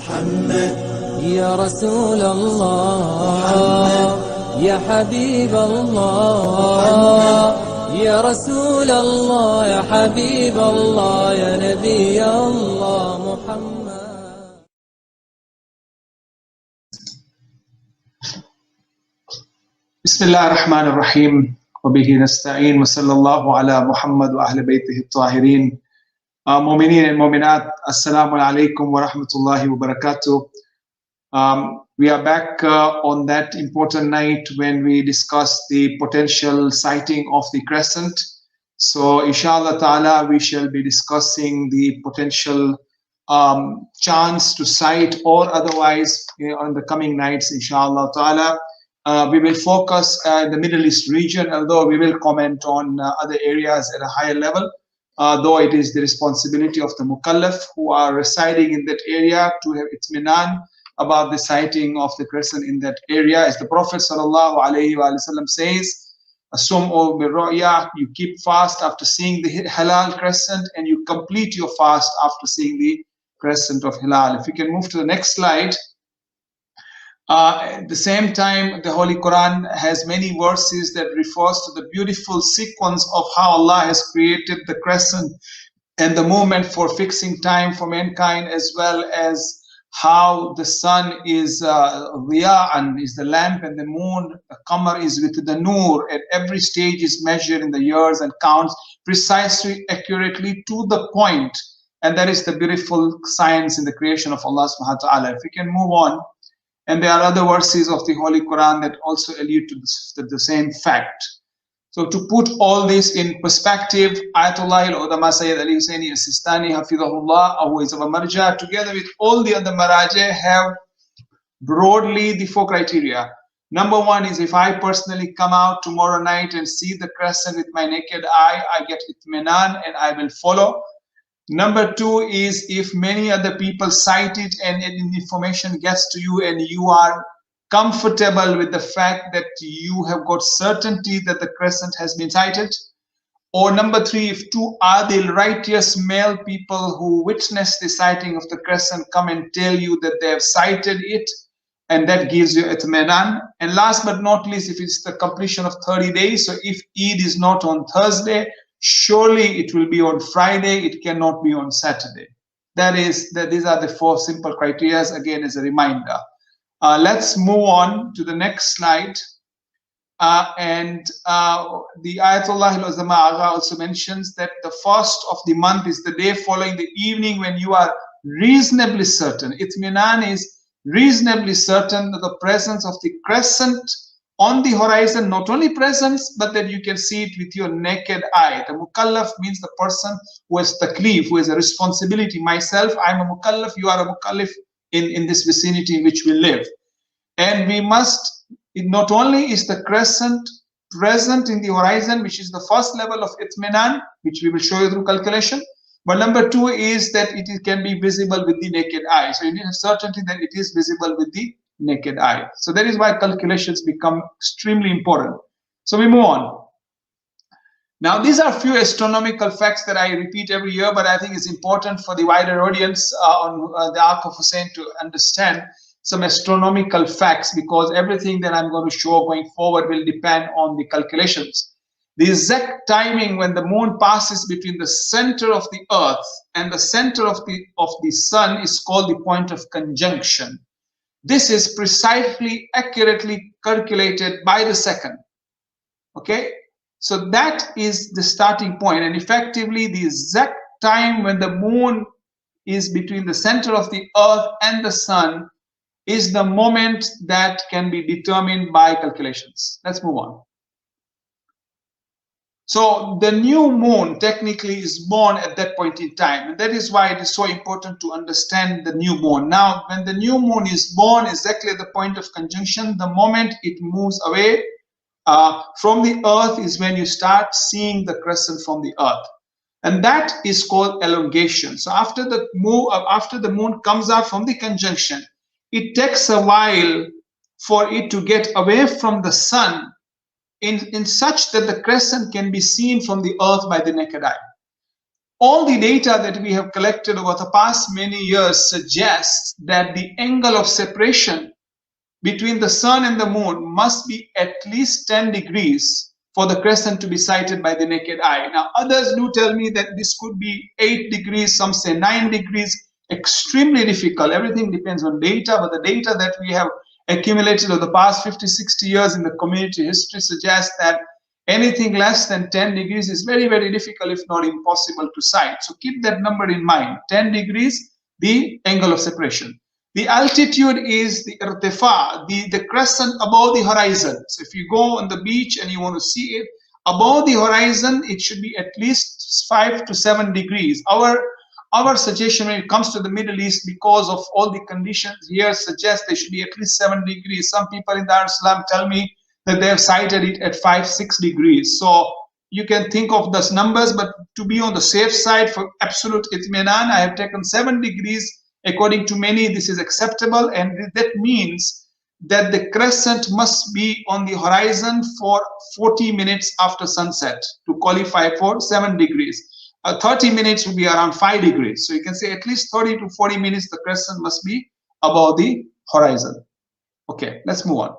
محمد يا رسول الله يا حبيب الله يا رسول الله يا حبيب الله يا نبي الله محمد. بسم الله الرحمن الرحيم وبه نستعين وصلى الله على محمد وأهل بيته الطاهرين. Mu'mineen and Mu'minat, Assalamu alaikum wa rahmatullahi wa barakatuh. We are back on that important night when we discussed the potential sighting of the crescent. So inshallah ta'ala, we shall be discussing the potential chance to sight or otherwise on the coming nights, inshallah ta'ala. We will focus in the Middle East region, although we will comment on other areas at a higher level. Though it is the responsibility of the mukallaf who are residing in that area to have itminan about the sighting of the crescent in that area. As the Prophet ﷺ says, Asum'u bir-ru'ya, you keep fast after seeing the halal crescent and you complete your fast after seeing the crescent of halal. If you can move to the next slide. At the same time, the Holy Quran has many verses that refers to the beautiful sequence of how Allah has created the crescent and the movement for fixing time for mankind, as well as how the sun is Riya'an, is the lamp, and the moon, the Qamar is with the Noor. At every stage is measured in the years and counts precisely, accurately, to the point. And that is the beautiful science in the creation of Allah subhanahu wa ta'ala. If we can move on. And there are other verses of the Holy Quran that also allude to the same fact. So to put all this in perspective, Ayatollah al-Udama Sayyid Ali Hussaini al-Sistani Hafidhahullah, who is our marja, together with all the other maraja, have broadly the 4 criteria. Number 1 is if I personally come out tomorrow night and see the crescent with my naked eye, I get itminan and I will follow. Number 2 is if many other people sight it and information gets to you and you are comfortable with the fact that you have got certainty that the crescent has been sighted. Or number 3, if 2 adil, righteous male people who witness the sighting of the crescent come and tell you that they have sighted it, and that gives you itminan. And last but not least, if it's the completion of 30 days, so if Eid is not on Thursday, surely it will be on Friday, it cannot be on Saturday. These are the 4 simple criteria, again as a reminder. Let's move on to the next slide. The Ayatollah al-Uzama Agha also mentions that the first of the month is the day following the evening when you are reasonably certain. Itminan is reasonably certain that the presence of the crescent on the horizon, not only presence, but that you can see it with your naked eye. The mukallaf means the person who has taklif, who has a responsibility. Myself, I'm a mukallaf, you are a mukallaf in this vicinity in which we live. And we must, not only is the crescent present in the horizon, which is the first level of itminan, which we will show you through calculation, but number 2 is that it can be visible with the naked eye. So you need a certainty that it is visible with the naked eye. So that is why calculations become extremely important. So we move on. Now these are a few astronomical facts that I repeat every year, but I think it's important for the wider audience on the Ark of Hussain to understand some astronomical facts, because everything that I'm going to show going forward will depend on the calculations. The exact timing when the moon passes between the center of the earth and the center of the sun is called the point of conjunction. This is precisely, accurately calculated by the second. Okay, so that is the starting point, and effectively the exact time when the moon is between the center of the earth and the sun is the moment that can be determined by calculations. Let's move on. So the new moon technically is born at that point in time, and that is why it is so important to understand the new moon. Now, when the new moon is born exactly at the point of conjunction, the moment it moves away from the earth is when you start seeing the crescent from the earth, and that is called elongation. So after the moon comes out from the conjunction, it takes a while for it to get away from the sun in such that the crescent can be seen from the earth by the naked eye. All the data that we have collected over the past many years suggests that the angle of separation between the sun and the moon must be at least 10 degrees for the crescent to be sighted by the naked eye. Now, others do tell me that this could be 8 degrees, some say 9 degrees, extremely difficult. Everything depends on data, but the data that we have accumulated over the past 50, 60 years in the community history suggests that anything less than 10 degrees is very, very difficult, if not impossible to sight. So keep that number in mind. 10 degrees, the angle of separation. The altitude is the irtifa, the crescent above the horizon. So if you go on the beach and you want to see it, above the horizon, it should be at least 5 to 7 degrees. Our suggestion when it comes to the Middle East, because of all the conditions here, suggests they should be at least 7 degrees. Some people in Dar es Salaam tell me that they have sighted it at 5, 6 degrees. So you can think of those numbers, but to be on the safe side for absolute itminan, I have taken 7 degrees. According to many, this is acceptable, and that means that the crescent must be on the horizon for 40 minutes after sunset to qualify for 7 degrees. 30 minutes would be around 5 degrees. So you can say at least 30 to 40 minutes the crescent must be above the horizon. Okay, let's move on.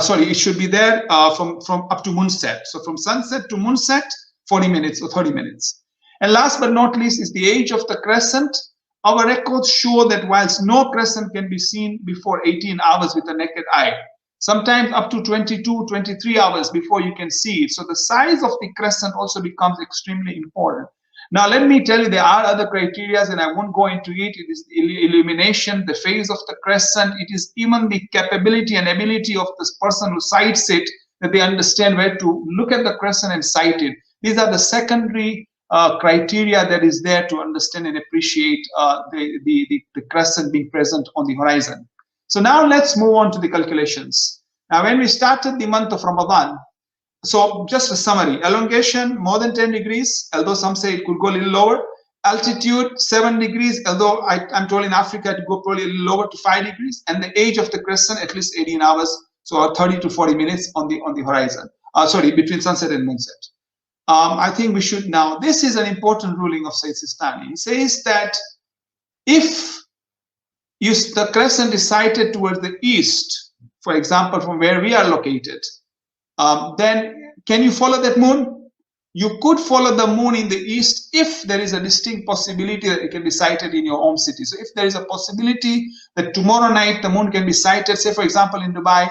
Sorry, it should be there from up to moonset. So from sunset to moonset, 40 minutes or 30 minutes. And last but not least is the age of the crescent. Our records show that whilst no crescent can be seen before 18 hours with the naked eye, sometimes up to 22, 23 hours before you can see it. So the size of the crescent also becomes extremely important. Now, let me tell you, there are other criteria, and I won't go into it. It is the illumination, the phase of the crescent. It is even the capability and ability of this person who sights it, that they understand where to look at the crescent and sight it. These are the secondary criteria that is there to understand and appreciate the crescent being present on the horizon. So now let's move on to the calculations. Now, when we started the month of Ramadan, so just a summary: elongation more than 10 degrees, although some say it could go a little lower. Altitude 7 degrees, although I'm told in Africa to go probably a little lower to 5 degrees. And the age of the crescent at least 18 hours, so 30 to 40 minutes on the horizon. Sorry, between sunset and moonset. I think we should now. This is an important ruling of Sayyid Sistani. He says that if the crescent is sighted towards the east, for example, from where we are located, then can you follow that moon? You could follow the moon in the east if there is a distinct possibility that it can be sighted in your home city. So if there is a possibility that tomorrow night the moon can be sighted, say for example in Dubai,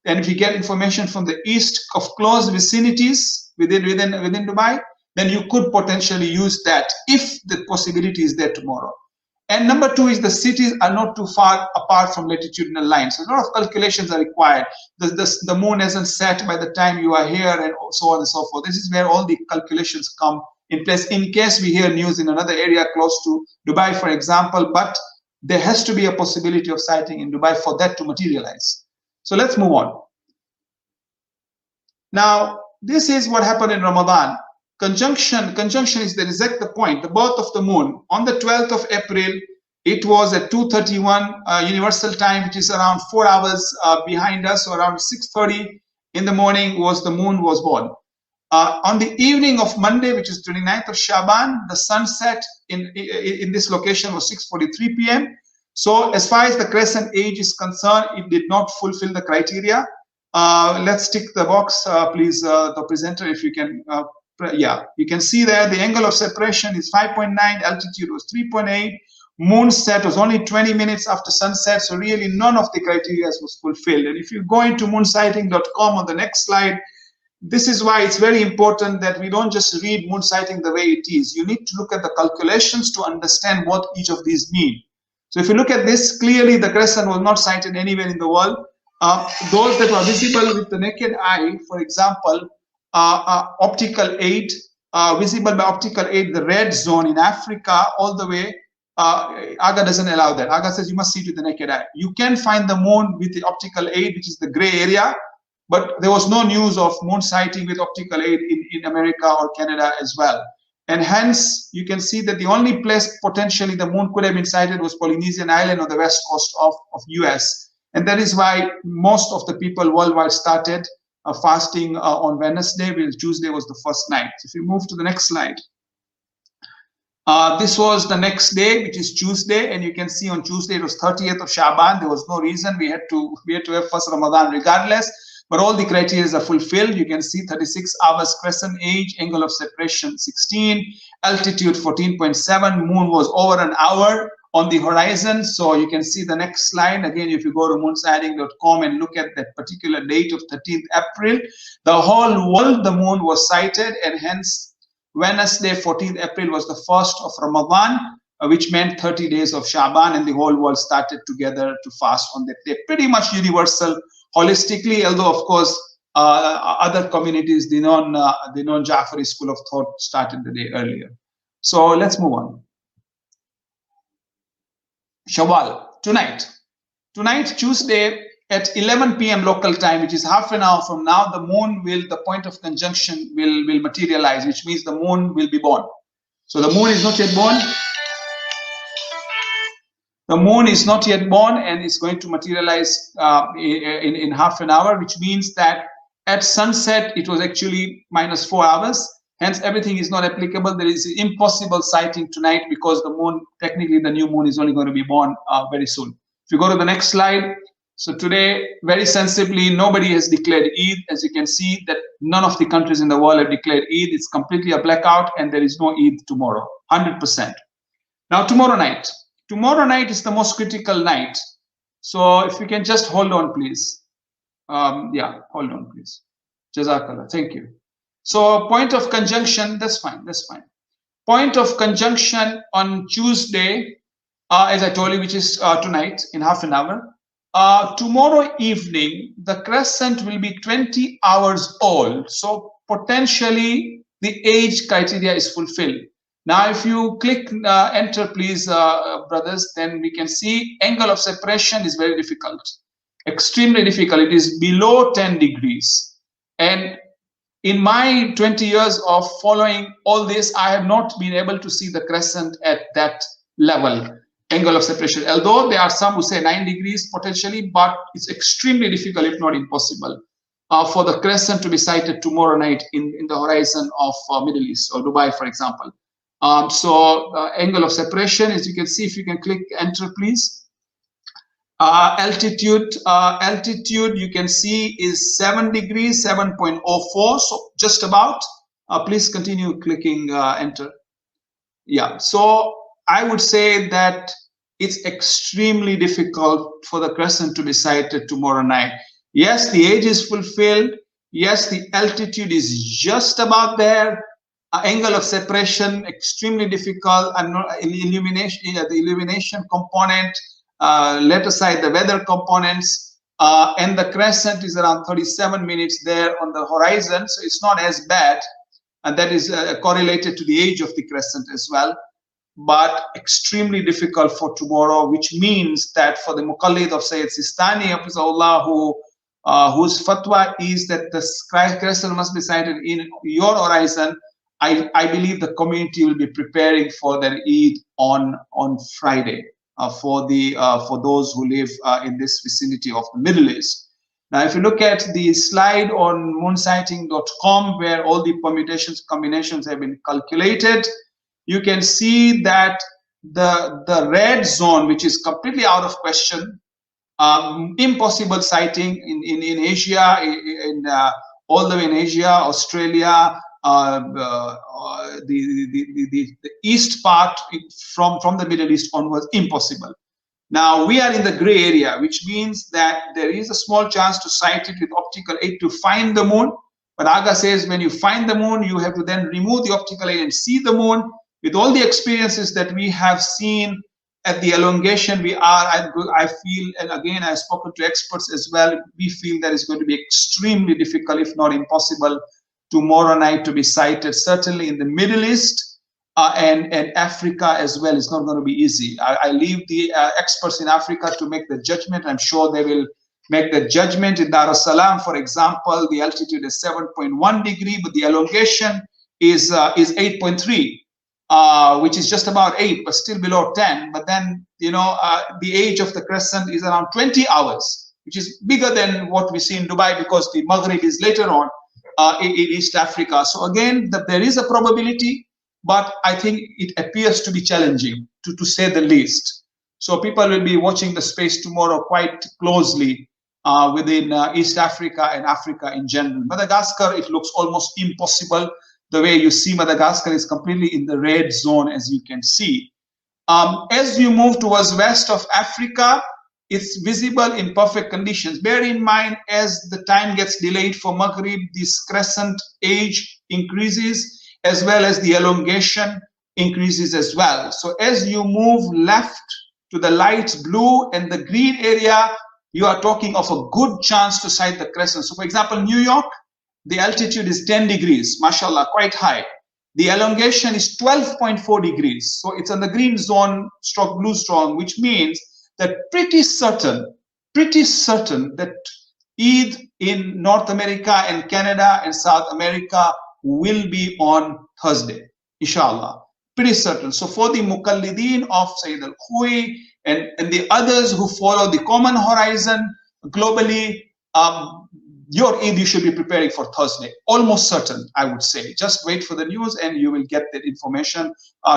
and if you get information from the east of close vicinities within Dubai, then you could potentially use that if the possibility is there tomorrow. And number two is the cities are not too far apart from latitudinal lines. So a lot of calculations are required. The moon hasn't set by the time you are here, and so on and so forth. This is where all the calculations come in place in case we hear news in another area close to Dubai, for example. But there has to be a possibility of sighting in Dubai for that to materialize. So let's move on. Now, this is what happened in Ramadan. Conjunction is the exact point, the birth of the moon. On the 12th of April, it was at 2:31 universal time, which is around 4 hours behind us, so around 6:30 in the morning the moon was born. On the evening of Monday, which is 29th of Shaban, the sunset in this location was 6:43 p.m. So as far as the crescent age is concerned, it did not fulfill the criteria. Let's tick the box, please, the presenter, if you can. Yeah, you can see there the angle of separation is 5.9, altitude was 3.8, moon set was only 20 minutes after sunset, so really none of the criteria was fulfilled. And if you go into moonsighting.com on the next slide, this is why it's very important that we don't just read moon sighting the way it is. You need to look at the calculations to understand what each of these mean. So if you look at this, clearly the crescent was not sighted anywhere in the world. Those that were visible with the naked eye, for example, optical aid, visible by optical aid, the red zone in Africa all the way, Aga doesn't allow that. Aga says you must see it with the naked eye. You can find the moon with the optical aid, which is the gray area, but there was no news of moon sighting with optical aid in America or Canada as well. And hence, you can see that the only place potentially the moon could have been sighted was Polynesian Island on the west coast of US. And that is why most of the people worldwide started fasting on Wednesday, while Tuesday was the first night. If you move to the next slide. This was the next day, which is Tuesday, and you can see on Tuesday it was 30th of Shaban. There was no reason we had to have first Ramadan regardless, but all the criteria are fulfilled. You can see 36 hours crescent age, angle of separation 16, altitude 14.7, moon was over an hour on the horizon. So you can see the next slide. Again, if you go to moonsighting.com and look at that particular date of 13th April, the whole world, the moon was sighted, and hence Wednesday, 14th April was the first of Ramadan, which meant 30 days of Shaban, and the whole world started together to fast on that day. Pretty much universal, holistically, although of course other communities, the non-Jafari school of thought, started the day earlier. So let's move on. Shawwal, tonight, Tuesday at 11 p.m. local time, which is half an hour from now, the point of conjunction will materialize, which means the moon will be born. So the moon is not yet born. The moon is not yet born, and it's going to materialize in half an hour, which means that at sunset, it was actually -4 hours. Hence, everything is not applicable. There is impossible sighting tonight because the moon, technically the new moon is only going to be born very soon. If you go to the next slide. So today, very sensibly, nobody has declared Eid. As you can see, that none of the countries in the world have declared Eid. It's completely a blackout, and there is no Eid tomorrow, 100%. Now, tomorrow night. Tomorrow night is the most critical night. So if you can just hold on, please. Yeah, hold on, please. Jazakallah, thank you. So point of conjunction, that's fine, that's fine. Point of conjunction on Tuesday, as I told you, which is tonight in half an hour. Tomorrow evening, the crescent will be 20 hours old. So potentially the age criteria is fulfilled. Now, if you click enter, please, brothers, then we can see angle of separation is very difficult, extremely difficult. It is below 10 degrees. And in my 20 years of following all this, I have not been able to see the crescent at that level, angle of separation. Although there are some who say 9 degrees potentially, but it's extremely difficult, if not impossible, for the crescent to be sighted tomorrow night in the horizon of Middle East or Dubai, for example. Angle of separation, as you can see, if you can click enter, please. Altitude, you can see is 7 degrees, 7.04, so just about. Please continue clicking enter. Yeah, so I would say that it's extremely difficult for the crescent to be sighted tomorrow night. Yes, the age is fulfilled. Yes, the altitude is just about there. Angle of separation, extremely difficult. And illumination, the illumination component, let aside the weather components, and the crescent is around 37 minutes there on the horizon, so it's not as bad, and that is correlated to the age of the crescent as well, but extremely difficult for tomorrow, which means that for the Muqallid of Sayyid Sistani, Hafizahullah, whose fatwa is that the crescent must be sighted in your horizon, I believe the community will be preparing for their Eid on Friday. For those who live in this vicinity of the Middle East. Now, if you look at the slide on moonsighting.com, where all the permutations, combinations have been calculated, you can see that the red zone, which is completely out of question, impossible sighting in Asia, all the way in Asia, Australia, the east part from the Middle East onwards, impossible. Now we are in the gray area, which means that there is a small chance to sight it with optical aid to find the moon. But Aga says when you find the moon, you have to then remove the optical aid and see the moon. With all the experiences that we have seen at the elongation, I feel, and again I've spoken to experts as well, we feel that it's going to be extremely difficult, if not impossible, tomorrow night to be sighted. Certainly in the Middle East and Africa as well, it's not going to be easy. I leave the experts in Africa to make the judgment. I'm sure they will make the judgment. In Dar es Salaam, for example, the altitude is 7.1 degree, but the elongation is 8.3, which is just about 8, but still below 10. But then, the age of the crescent is around 20 hours, which is bigger than what we see in Dubai, because the Maghrib is later on in East Africa. So again, there is a probability but I think it appears to be challenging, to say the least. So people will be watching the space tomorrow quite closely within East Africa and Africa in general. Madagascar, it looks almost impossible. The way you see Madagascar is completely in the red zone, as you can see. As you move towards west of Africa, it's visible in perfect conditions. Bear in mind, as the time gets delayed for Maghrib, this crescent age increases, as well as the elongation increases as well. So as you move left to the light blue and the green area, you are talking of a good chance to sight the crescent. So for example, New York, the altitude is 10 degrees, mashallah, quite high. The elongation is 12.4 degrees. So it's on the green zone, stroke blue strong, which means that pretty certain that Eid in North America and Canada and South America will be on Thursday, inshallah. Pretty certain. So for the Muqallideen of Sayyid al-Khui and the others who follow the common horizon globally, your Eid you should be preparing for Thursday. Almost certain, I would say. Just wait for the news and you will get that information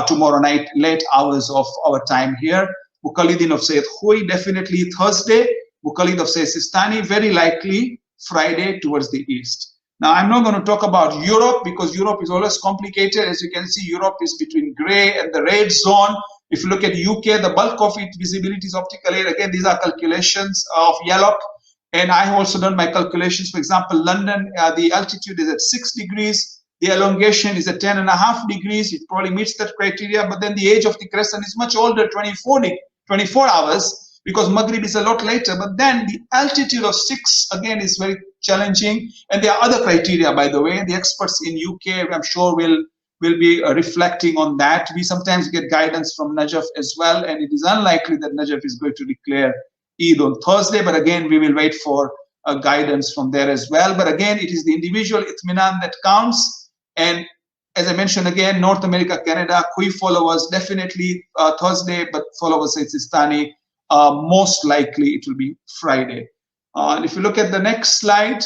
tomorrow night, late hours of our time here. Muqallideen of Sayyid Khui, definitely Thursday. Muqallid of Sayyid Sistani, very likely Friday towards the east. Now, I'm not going to talk about Europe because Europe is always complicated. As you can see, Europe is between grey and the red zone. If you look at UK, the bulk of it, visibility is optical air. Again, these are calculations of Yalok. And I have also done my calculations. For example, London, the altitude is at 6 degrees. The elongation is at 10.5 degrees. It probably meets that criteria. But then the age of the crescent is much older, 24 hours, because Maghrib is a lot later. But then the altitude of 6, again, is very challenging. And there are other criteria, by the way. The experts in UK, I'm sure, will be reflecting on that. We sometimes get guidance from Najaf as well. And it is unlikely that Najaf is going to declare Eid on Thursday, but again, we will wait for guidance from there as well. But again, it is the individual itminan that counts. And as I mentioned again, North America, Canada, Khui followers, definitely Thursday, but followers Sayyid Sistani, most likely it will be Friday. And if you look at the next slide,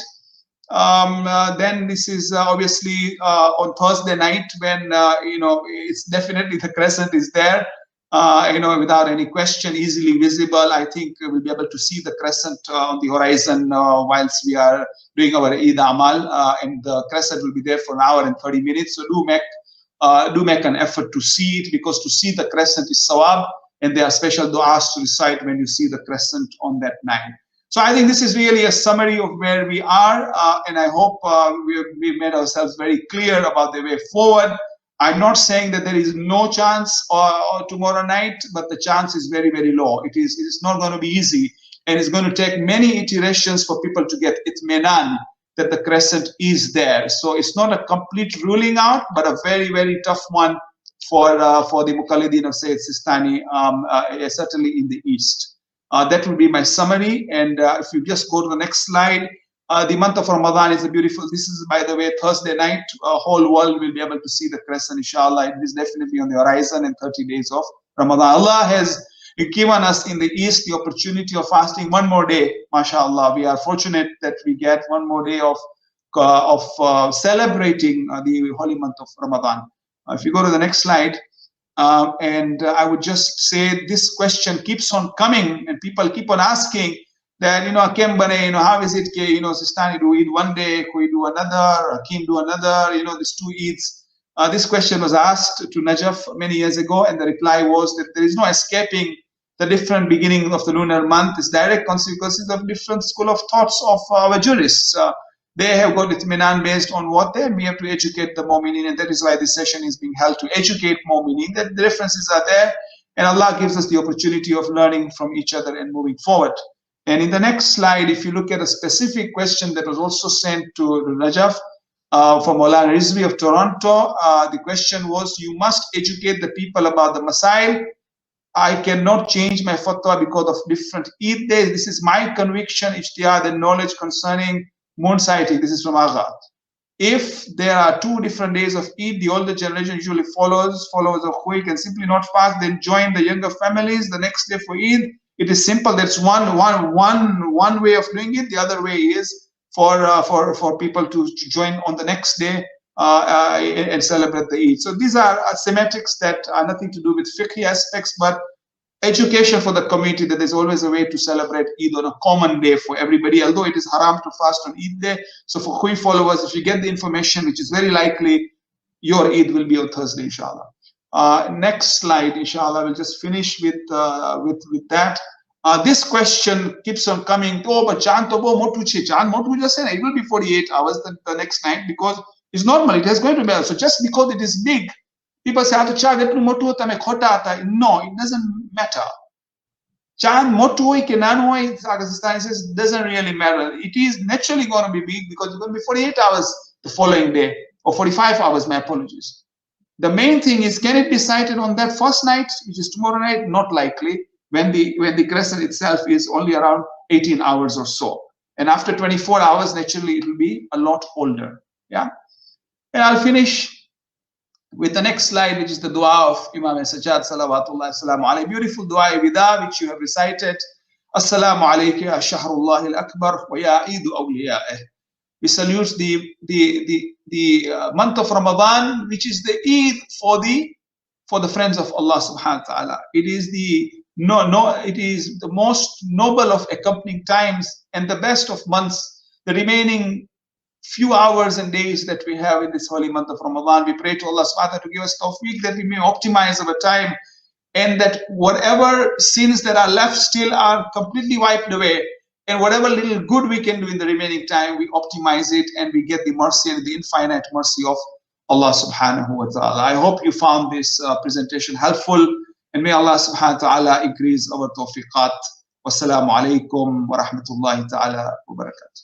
then this is obviously on Thursday night when, it's definitely the crescent is there. Without any question, easily visible. I think we'll be able to see the crescent on the horizon whilst we are doing our Eid Amal, and the crescent will be there for an hour and 30 minutes. So do make an effort to see it, because to see the crescent is sawab, and there are special du'as to recite when you see the crescent on that night. So I think this is really a summary of where we are, and I hope we've made ourselves very clear about the way forward. I'm not saying that there is no chance or tomorrow night, but the chance is very, very low. It's not going to be easy, and it's going to take many iterations for people to get itminan that the crescent is there. So it's not a complete ruling out, but a very, very tough one for the Muqallideen of Sayyid Sistani, certainly in the east. That will be my summary. And if you just go to the next slide. The month of Ramadan is a beautiful, this is, by the way, Thursday night. Whole world will be able to see the crescent, inshallah. It is definitely on the horizon, and 30 days of Ramadan. Allah has given us in the East the opportunity of fasting one more day, mashallah. We are fortunate that we get one more day of celebrating the holy month of Ramadan. If you go to the next slide, and I would just say this question keeps on coming, and people keep on asking, that, how is it, Sistani do Eid one day, Khui do another, Hakim do another, these two Eids. This question was asked to Najaf many years ago, and the reply was that there is no escaping the different beginning of the lunar month. It's direct consequences of different school of thoughts of our jurists. They have got itminan based on what they, and we have to educate the mu'minin, and that is why this session is being held, to educate mu'minin, that the references are there, and Allah gives us the opportunity of learning from each other and moving forward. And in the next slide, if you look at a specific question that was also sent to Najaf from Maulana Rizvi of Toronto, the question was, you must educate the people about the Masail. I cannot change my fatwa because of different Eid days. This is my conviction, ijtihad, and knowledge concerning moon sighting. This is from Agha. If there are 2 different days of Eid, the older generation usually followers of Khui can simply not fast, then join the younger families the next day for Eid. It is simple. That's one way of doing it. The other way is for people to join on the next day and celebrate the Eid. So these are semantics that are nothing to do with fiqh aspects, but education for the community, that there's always a way to celebrate Eid on a common day for everybody, although it is haram to fast on Eid day. So for Khui followers, if you get the information, which is very likely, your Eid will be on Thursday, inshallah. Next slide, inshallah. We'll just finish with that. This question keeps on coming. Oh, but Chan to bo motu che. Chan motu just say it will be 48 hours the next night, because it's normal. It is going to be. So just because it is big, people say, no, it doesn't matter. Chan motu ke nanoi, Pakistan says, doesn't really matter. It is naturally going to be big because it's going to be 48 hours the following day, or 45 hours, my apologies. The main thing is, can it be sighted on that first night, which is tomorrow night? Not likely, when the crescent itself is only around 18 hours or so. And after 24 hours, naturally, it will be a lot older. Yeah. And I'll finish with the next slide, which is the dua of Imam Sajjad salawatullah salamu alayhi. Beautiful dua wida, which you have recited. Assalamu alayka ya shahrullah al-akbar wa ya Eidu awliya'eh. We salute the month of Ramadan, which is the Eid for the friends of Allah subhanahu wa ta'ala. It is it is the most noble of accompanying times and the best of months. The remaining few hours and days that we have in this holy month of Ramadan, we pray to Allah subhanahu wa ta'ala to give us tawfiq that we may optimize our time, and that whatever sins that are left still are completely wiped away, and whatever little good we can do in the remaining time, we optimize it, and we get the mercy and the infinite mercy of Allah subhanahu wa ta'ala. I hope you found this presentation helpful, and may Allah subhanahu wa ta'ala increase our tawfiqat. Wassalamu alaikum wa rahmatullahi ta'ala wa barakatuh.